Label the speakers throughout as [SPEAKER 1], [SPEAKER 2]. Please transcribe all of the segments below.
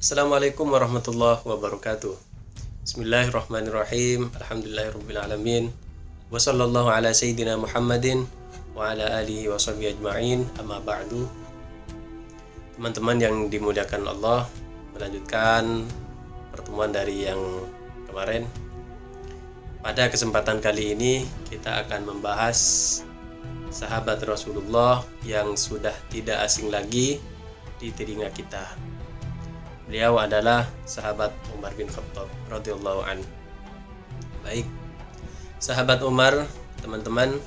[SPEAKER 1] Assalamualaikum warahmatullahi wabarakatuh. Bismillahirrahmanirrahim. Alhamdulillahirrabbilalamin. Wa sallallahu ala sayyidina Muhammadin wa ala alihi wa sahbihi ajma'in. Amma ba'du. Teman-teman yang dimuliakan Allah, melanjutkan pertemuan dari yang kemarin. Pada kesempatan kali ini kita akan membahas sahabat Rasulullah yang sudah tidak asing lagi di telinga kita. Beliau adalah sahabat Umar bin Khattab radhiyallahu an. Baik, sahabat Umar, teman-teman,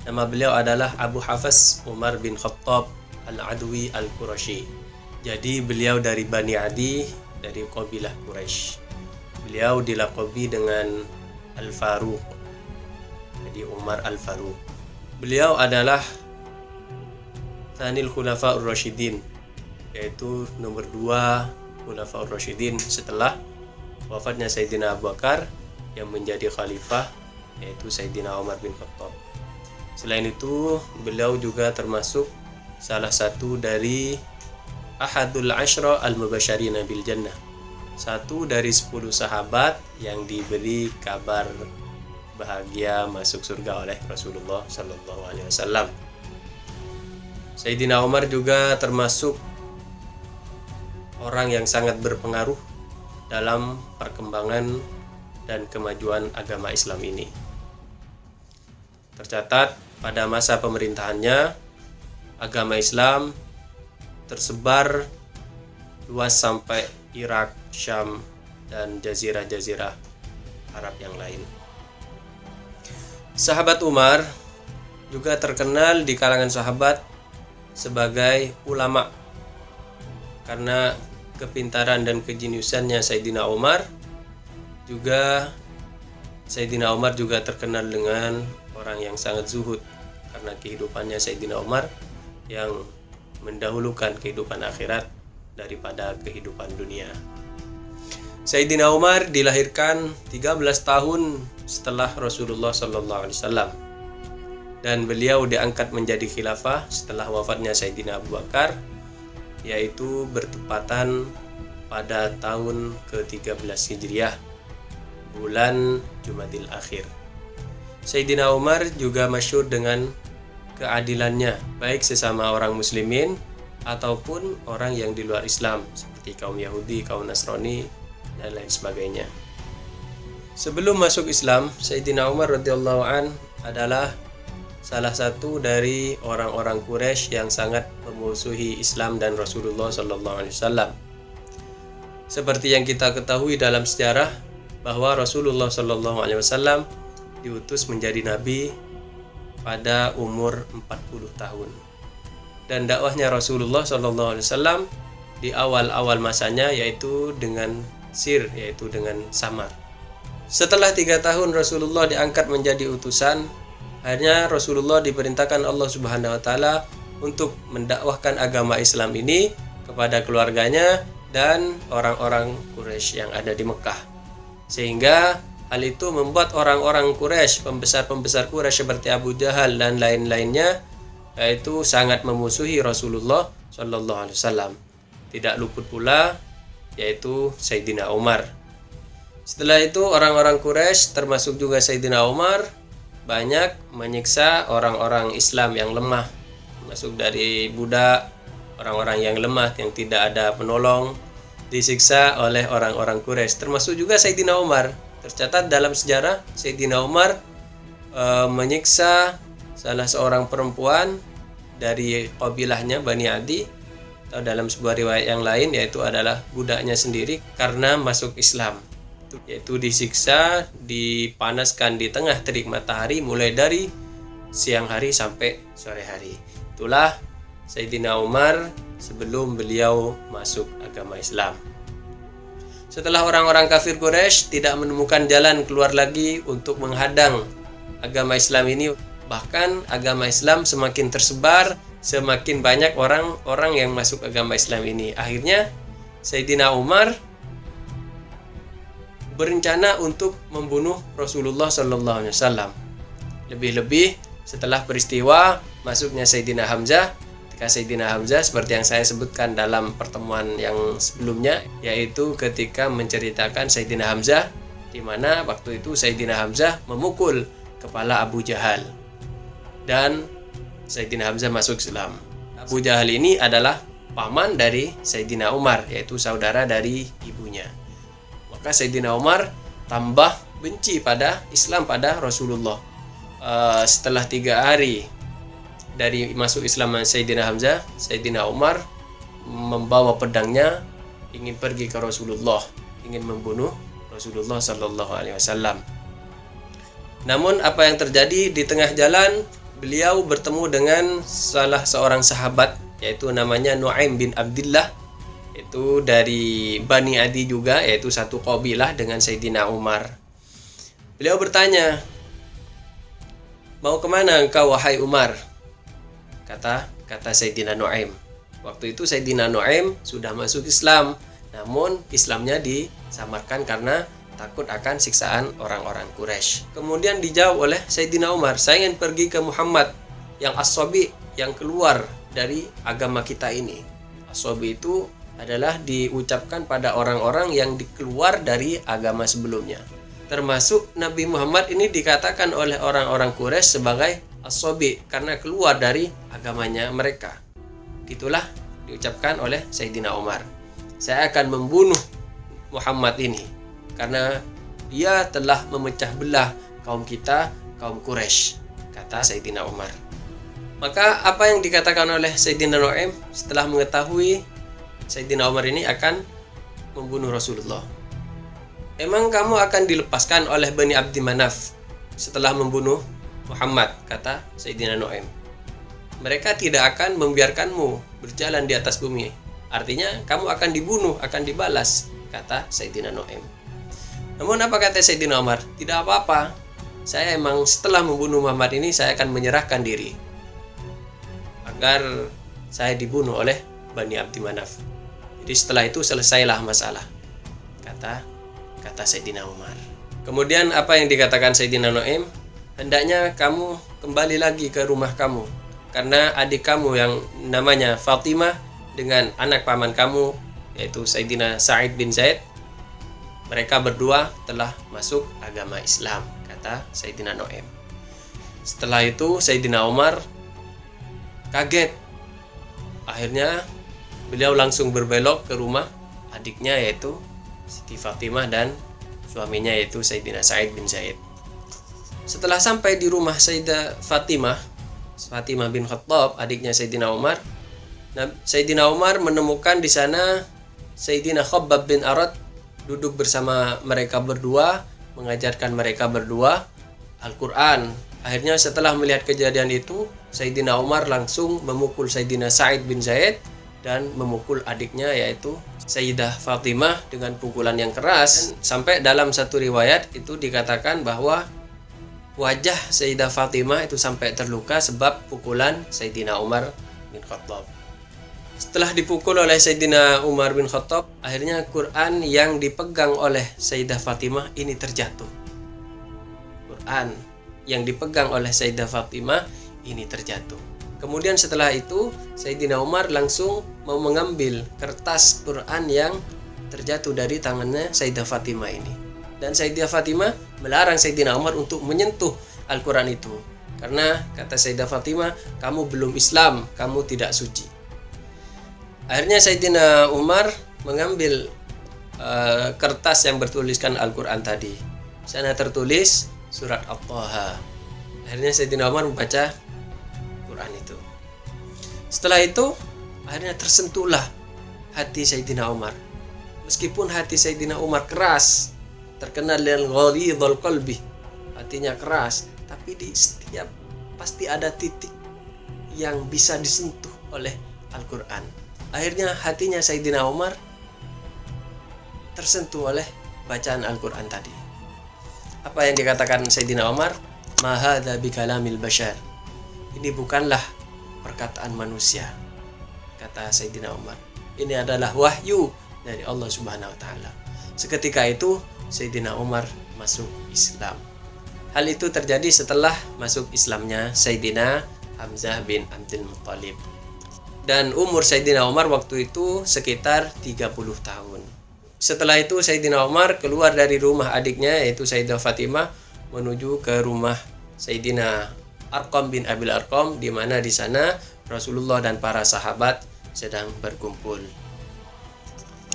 [SPEAKER 1] nama beliau adalah Abu Hafs Umar bin Khattab Al-Adwi Al-Qurashi. Jadi beliau dari Bani Adi, dari kabilah Quraisy. Beliau dilaqabi dengan Al-Faruq. Jadi Umar Al-Faruq. Beliau adalah Tsanil Khulafaur Rasyidin, yaitu nomor 2 Khulafaur Rasyidin setelah wafatnya Sayyidina Abu Bakar yang menjadi khalifah, yaitu Sayyidina Umar bin Khattab. Selain itu, beliau juga termasuk salah satu dari Ahadul Ashra Al-Mubashirina bil Jannah, satu dari 10 sahabat yang diberi kabar bahagia masuk surga oleh Rasulullah Sallallahu Alaihi Wasallam. Sayyidina Umar juga termasuk orang yang sangat berpengaruh dalam perkembangan dan kemajuan agama Islam ini. Tercatat pada masa pemerintahannya, agama Islam tersebar luas sampai Irak, Syam, dan jazirah-jazirah Arab yang lain. Sahabat Umar juga terkenal di kalangan sahabat sebagai ulama karena kepintaran dan kejeniusannya Sayyidina Umar. Sayyidina Umar juga terkenal dengan orang yang sangat zuhud karena kehidupannya Sayyidina Umar yang mendahulukan kehidupan akhirat daripada kehidupan dunia. Sayyidina Umar dilahirkan 13 tahun setelah Rasulullah SAW, dan beliau diangkat menjadi khilafah setelah wafatnya Sayyidina Abu Bakar, yaitu bertepatan pada tahun ke-13 Hijriah, bulan Jumadil Akhir. Sayyidina Umar juga masyhur dengan keadilannya, baik sesama orang muslimin ataupun orang yang di luar Islam, seperti kaum Yahudi, kaum Nasrani, dan lain sebagainya. Sebelum masuk Islam, Sayyidina Umar radhiyallahu an adalah salah satu dari orang-orang Quraisy yang sangat memusuhi Islam dan Rasulullah Sallallahu Alaihi Wasallam. Seperti yang kita ketahui dalam sejarah bahwa Rasulullah Sallallahu Alaihi Wasallam diutus menjadi nabi pada umur 40 tahun. Dan dakwahnya Rasulullah Sallallahu Alaihi Wasallam di awal-awal masanya yaitu dengan sir, yaitu dengan samar. Setelah 3 tahun Rasulullah diangkat menjadi utusan, akhirnya Rasulullah diperintahkan Allah Subhanahu wa taala untuk mendakwahkan agama Islam ini kepada keluarganya dan orang-orang Quraisy yang ada di Mekah. Sehingga hal itu membuat orang-orang Quraisy, pembesar-pembesar Quraisy seperti Abu Jahal dan lain-lainnya, yaitu sangat memusuhi Rasulullah Shallallahu Alaihi Wasallam. Tidak luput pula yaitu Sayyidina Umar. Setelah itu orang-orang Quraisy termasuk juga Sayyidina Umar banyak menyiksa orang-orang Islam yang lemah, termasuk dari budak, orang-orang yang lemah yang tidak ada penolong, disiksa oleh orang-orang Quraisy, termasuk juga Sayyidina Umar. Tercatat dalam sejarah Sayyidina Umar menyiksa salah seorang perempuan dari kabilahnya Bani Adi, atau dalam sebuah riwayat yang lain yaitu adalah budaknya sendiri, karena masuk Islam, yaitu disiksa, dipanaskan di tengah terik matahari mulai dari siang hari sampai sore hari. Itulah Sayyidina Umar sebelum beliau masuk agama Islam. Setelah orang-orang kafir Quraisy tidak menemukan jalan keluar lagi untuk menghadang agama Islam ini, bahkan agama Islam semakin tersebar, semakin banyak orang-orang yang masuk agama Islam ini. Akhirnya Sayyidina Umar berencana untuk membunuh Rasulullah Sallallahu Alaihi Wasallam. Lebih-lebih setelah peristiwa masuknya Sayyidina Hamzah Maka Sayyidina Hamzah seperti yang saya sebutkan dalam pertemuan yang sebelumnya, yaitu ketika menceritakan Sayyidina Hamzah, di mana waktu itu Sayyidina Hamzah memukul kepala Abu Jahal dan Sayyidina Hamzah masuk Islam. Abu Jahal ini adalah paman dari Sayyidina Umar, yaitu saudara dari ibunya. Maka Sayyidina Umar tambah benci pada Islam, pada Rasulullah. Setelah 3 hari dari masuk Islam Sayyidina Hamzah, Sayyidina Umar membawa pedangnya ingin pergi ke Rasulullah, ingin membunuh Rasulullah Sallallahu Alaihi Wasallam. Namun apa yang terjadi di tengah jalan, beliau bertemu dengan salah seorang sahabat, yaitu namanya Nu'aim bin Abdullah, itu dari Bani Adi juga, yaitu satu qabilah dengan Sayyidina Umar. Beliau bertanya, "Mau kemana engkau wahai Umar?" Kata Sayyidina Nu'aim. Waktu itu Sayyidina Nu'aim sudah masuk Islam, namun Islamnya disamarkan karena takut akan siksaan orang-orang Quraisy. Kemudian dijawab oleh Sayyidina Umar, "Saya ingin pergi ke Muhammad yang as-sabi, yang keluar dari agama kita ini." As-sabi itu adalah diucapkan pada orang-orang yang keluar dari agama sebelumnya. Termasuk Nabi Muhammad ini dikatakan oleh orang-orang Quraisy sebagai as-sabi karena keluar dari agamanya mereka. Itulah diucapkan oleh Sayyidina Umar. Saya akan membunuh Muhammad ini karena dia telah memecah belah kaum kita, kaum Quraisy, kata Sayyidina Umar. Maka apa yang dikatakan oleh Sayyidina Nu'aim setelah mengetahui Sayyidina Umar ini akan membunuh Rasulullah? "Emang kamu akan dilepaskan oleh Bani Abdi Manaf setelah membunuh Muhammad?" kata Sayyidina Nu'aim. "Mereka tidak akan membiarkanmu berjalan di atas bumi. Artinya kamu akan dibunuh, akan dibalas," kata Sayyidina Nu'aim. Namun apa kata Sayyidina Umar? "Tidak apa-apa. Saya emang setelah membunuh Muhammad ini saya akan menyerahkan diri agar saya dibunuh oleh Bani Abdi Manaf. Jadi setelah itu selesailah masalah," kata Sayyidina Umar. Kemudian apa yang dikatakan Sayyidina Nu'aim? "Hendaknya kamu kembali lagi ke rumah kamu, karena adik kamu yang namanya Fatimah dengan anak paman kamu, yaitu Sayyidina Sa'id bin Zaid, mereka berdua telah masuk agama Islam," kata Sayyidina Nu'aim. Setelah itu Sayyidina Umar kaget. Akhirnya beliau langsung berbelok ke rumah adiknya, yaitu Siti Fatimah, dan suaminya yaitu Sayyidina Sa'id bin Zaid. Setelah sampai di rumah Sayyidah Fatimah bin Khattab, adiknya Sayyidina Umar, Sayyidina Umar menemukan di sana Sayyidina Khabbab bin Arad duduk bersama mereka berdua, mengajarkan mereka berdua Al-Quran. Akhirnya setelah melihat kejadian itu, Sayyidina Umar langsung memukul Sayyidina Sa'id bin Zaid dan memukul adiknya yaitu Sayyidah Fatimah dengan pukulan yang keras. Sampai dalam satu riwayat itu dikatakan bahwa wajah Sayyidah Fatimah itu sampai terluka sebab pukulan Sayyidina Umar bin Khattab. Setelah dipukul oleh Sayyidina Umar bin Khattab, akhirnya Quran yang dipegang oleh Sayyidah Fatimah ini terjatuh. Quran yang dipegang oleh Sayyidah Fatimah ini terjatuh. Kemudian setelah itu Sayyidina Umar langsung mau mengambil kertas Quran yang terjatuh dari tangannya Sayyidah Fatimah ini. Dan Sayyidah Fatimah melarang Sayyidina Umar untuk menyentuh Al-Quran itu. Karena kata Sayyidah Fatimah, "Kamu belum Islam, kamu tidak suci." Akhirnya Sayyidina Umar mengambil kertas yang bertuliskan Al-Quran tadi. Di sana tertulis surat At-Taha. Akhirnya Sayyidina Umar membaca Quran itu. Setelah itu akhirnya tersentuhlah hati Sayyidina Umar. Meskipun hati Sayyidina Umar keras, terkenal dengan ghalidhul qalbi, hatinya keras, tapi di setiap pasti ada titik yang bisa disentuh oleh Al-Quran. Akhirnya hatinya Sayyidina Umar tersentuh oleh bacaan Al-Quran tadi. Apa yang dikatakan Sayyidina Umar? "Ma hadza bikalamil bashar." Ini bukanlah perkataan manusia, kata Sayyidina Umar. Ini adalah wahyu dari Allah Subhanahu wa taala. Seketika itu Sayyidina Umar masuk Islam. Hal itu terjadi setelah masuk Islamnya Sayyidina Hamzah bin Abdul Muttalib. Dan umur Sayyidina Umar waktu itu sekitar 30 tahun. Setelah itu Sayyidina Umar keluar dari rumah adiknya yaitu Sayyidah Fatimah menuju ke rumah Sayyidina Arqam bin Abil Arqam, di mana di sana Rasulullah dan para sahabat sedang berkumpul.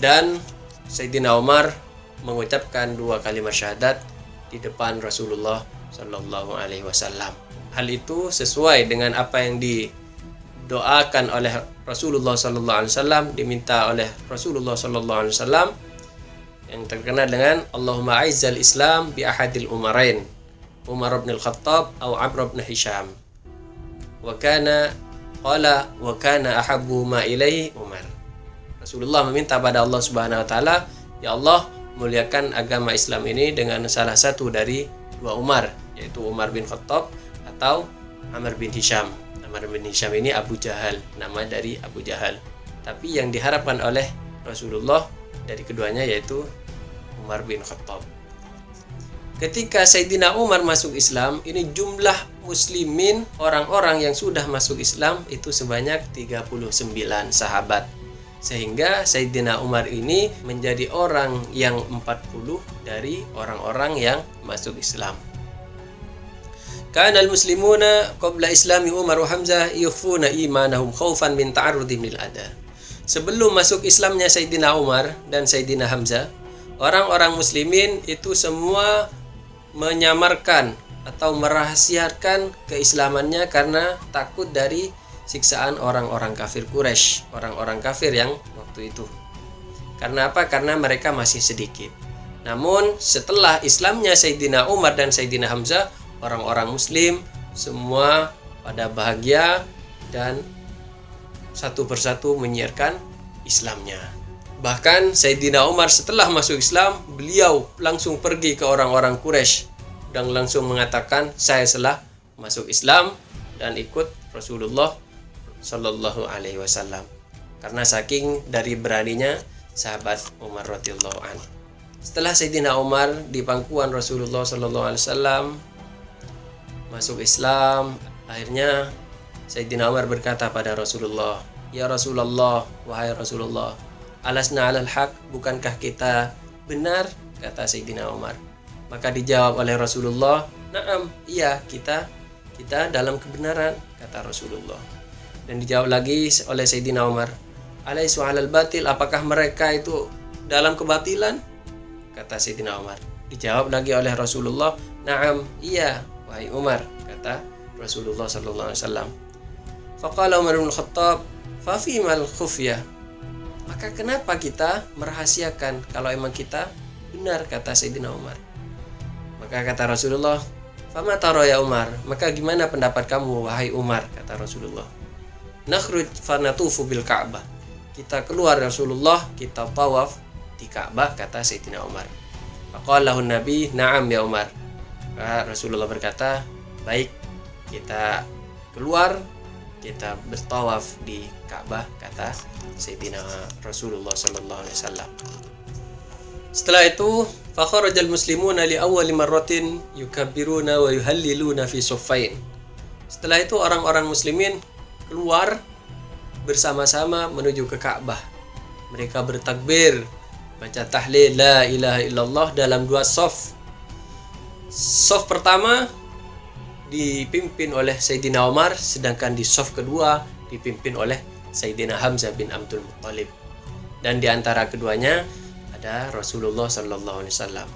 [SPEAKER 1] Dan Sayyidina Umar mengucapkan 2 kalimat syahadat di depan Rasulullah Shallallahu Alaihi Wasallam. Hal itu sesuai dengan apa yang didoakan oleh Rasulullah Shallallahu Alaihi Wasallam, diminta oleh Rasulullah Shallallahu Alaihi Wasallam, yang terkenal dengan Allahumma aizzal Islam bi ahadil umarain, Umar bin Al-Khattab atau Amr bin Hisham. Wa kana ahabbu ma ilaihi Umar. Rasulullah meminta pada Allah Subhanahu wa taala, ya Allah, muliakan agama Islam ini dengan salah satu dari 2 Umar, yaitu Umar bin Khattab atau Amr bin Hisham. Amr bin Hisham ini Abu Jahal, nama dari Abu Jahal. Tapi yang diharapkan oleh Rasulullah dari keduanya yaitu Umar bin Khattab. Ketika Sayyidina Umar masuk Islam, ini jumlah muslimin, orang-orang yang sudah masuk Islam itu sebanyak 39 sahabat. Sehingga Sayyidina Umar ini menjadi orang yang 40 dari orang-orang yang masuk Islam. Kana al-muslimuna qabla islami Umar wa Hamzah yukhfuna imanahum khaufan min ta'arrudi min al-adha. Sebelum masuk Islamnya Sayyidina Umar dan Sayyidina Hamzah, orang-orang muslimin itu semua menyamarkan atau merahasiakan keislamannya karena takut dari siksaan orang-orang kafir Quraisy, orang-orang kafir yang waktu itu. Karena apa? Karena mereka masih sedikit. Namun setelah Islamnya Sayyidina Umar dan Sayyidina Hamzah, orang-orang muslim semua pada bahagia dan satu persatu menyiarkan Islamnya. Bahkan Sayyidina Umar setelah masuk Islam, beliau langsung pergi ke orang-orang Quraisy dan langsung mengatakan, saya telah masuk Islam dan ikut Rasulullah Sallallahu Alaihi Wasallam. Karena saking dari beraninya sahabat Umar radhiyallahu anhu. Setelah Sayyidina Umar di pangkuan Rasulullah Sallallahu Alaihi Wasallam masuk Islam, akhirnya Sayyidina Umar berkata pada Rasulullah, ya Rasulullah, wahai Rasulullah, alasna alal haq, bukankah kita benar? Kata Sayyidina Umar. Maka dijawab oleh Rasulullah, na'am, iya, kita dalam kebenaran, kata Rasulullah. Dan dijawab lagi oleh Sayyidina Umar, alaisu alal batil, apakah mereka itu dalam kebatilan? Kata Sayyidina Umar. Dijawab lagi oleh Rasulullah, na'am, iya, wahai Umar, kata Rasulullah sallallahu alaihi wasallam. Faqala Umar bin Khattab, fa fimal khufyah, maka kenapa kita merahasiakan kalau emang kita benar, kata Sayyidina Umar. Maka kata Rasulullah, fama taro ya Umar, maka gimana pendapat kamu wahai Umar, kata Rasulullah. Nakhruj fanatufu bil Ka'bah, kita keluar Rasulullah, kita tawaf di Ka'bah, kata Sayyidina Umar. Faqalahu Nabi, na'am ya Umar. Maka Rasulullah berkata, baik, kita keluar, kita bertawaf di Ka'bah, kata Sayyidina Rasulullah sallallahu alaihi wasallam. Setelah itu, fakharajal muslimuna li awwali marratin yukabbiruna wa yuhalliluna fi suffain. Setelah itu orang-orang muslimin keluar bersama-sama menuju ke Ka'bah. Mereka bertakbir, baca tahlil la ilaha illallah dalam 2 shaf. Shaf pertama dipimpin oleh Sayyidina Umar, sedangkan di shaf kedua dipimpin oleh Sayyidina Hamzah bin Abdul Muttalib. Dan di antara keduanya ada Rasulullah sallallahu alaihi wasallam.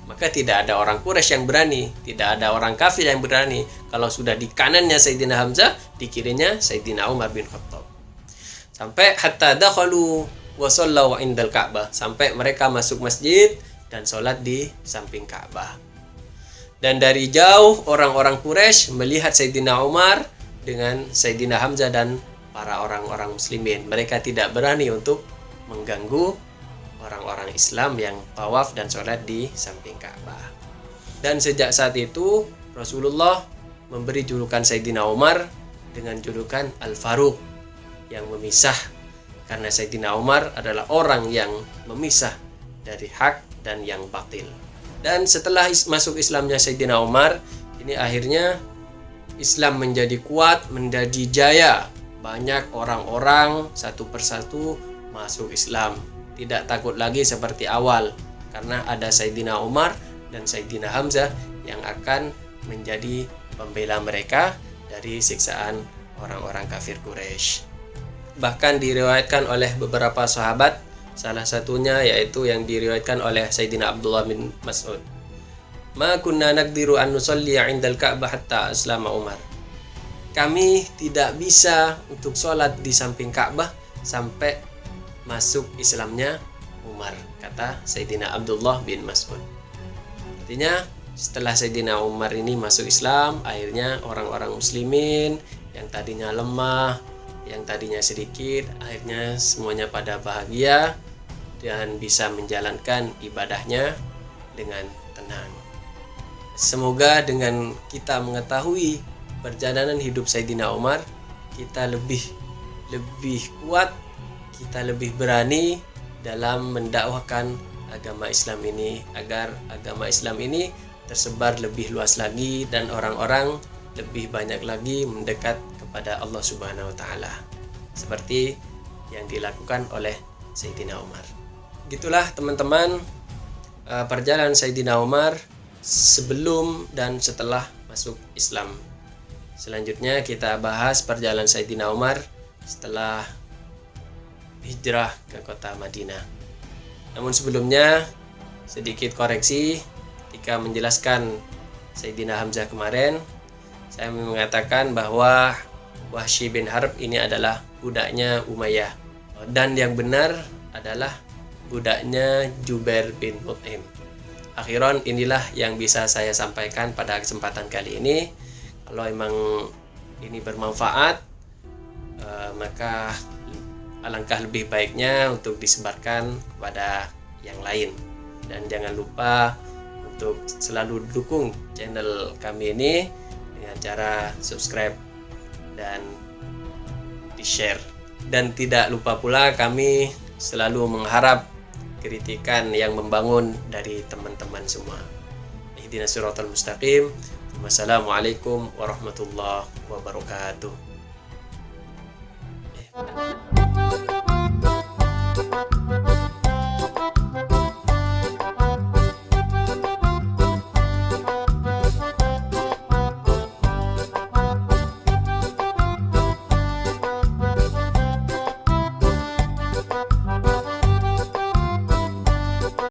[SPEAKER 1] Maka tidak ada orang Quraisy yang berani, tidak ada orang kafir yang berani kalau sudah di kanannya Sayyidina Hamzah, di kirinya Sayyidina Umar bin Khattab. Sampai hatta dakhalu wa sallu indal Ka'bah, sampai mereka masuk masjid dan sholat di samping Ka'bah. Dan dari jauh orang-orang Quraisy melihat Sayyidina Umar dengan Sayyidina Hamzah dan para orang-orang muslimin. Mereka tidak berani untuk mengganggu orang-orang Islam yang tawaf dan sholat di samping Ka'bah. Dan sejak saat itu Rasulullah memberi julukan Sayyidina Umar dengan julukan Al-Faruq, yang memisah, karena Sayyidina Umar adalah orang yang memisah dari hak dan yang batil. Dan setelah masuk Islamnya Sayyidina Umar, ini akhirnya Islam menjadi kuat, menjadi jaya banyak orang-orang satu persatu masuk Islam. Tidak takut lagi seperti awal, karena ada Sayyidina Umar dan Sayyidina Hamzah yang akan menjadi pembela mereka dari siksaan orang-orang kafir Quraisy. Bahkan diriwayatkan oleh beberapa sahabat, salah satunya yaitu yang diriwayatkan oleh Sayyidina Abdullah bin Mas'ud. Ma kunna naqdiru an nusalli 'indal Ka'bah hatta aslama Umar. Kami tidak bisa untuk sholat di samping Ka'bah sampai masuk Islamnya Umar, kata Sayyidina Abdullah bin Mas'ud. Artinya setelah Sayyidina Umar ini masuk Islam, akhirnya orang-orang muslimin yang tadinya lemah, yang tadinya sedikit, akhirnya semuanya pada bahagia dan bisa menjalankan ibadahnya dengan tenang. Semoga dengan kita mengetahui perjalanan hidup Sayyidina Umar, kita lebih kuat, kita lebih berani dalam mendakwahkan agama Islam ini, agar agama Islam ini tersebar lebih luas lagi dan orang-orang lebih banyak lagi mendekat kepada Allah Subhanahu wa taala, seperti yang dilakukan oleh Sayyidina Umar. Gitulah teman-teman, perjalanan Sayyidina Umar sebelum dan setelah masuk Islam. Selanjutnya kita bahas perjalanan Sayyidina Umar setelah hijrah ke kota Madinah. Namun sebelumnya sedikit koreksi, ketika menjelaskan Sayyidina Hamzah kemarin, saya mengatakan bahwa Wahsy bin Harb ini adalah budaknya Umayyah, dan yang benar adalah budaknya Jubair bin Mut'im. Akhiran inilah yang bisa saya sampaikan pada kesempatan kali ini. Kalau emang ini bermanfaat, maka alangkah lebih baiknya untuk disebarkan kepada yang lain. Dan jangan lupa untuk selalu dukung channel kami ini dengan cara subscribe dan di-share. Dan tidak lupa pula kami selalu mengharap kritikan yang membangun dari teman-teman semua. Ihdinas siratal mustaqim. Wassalamualaikum warahmatullahi wabarakatuh.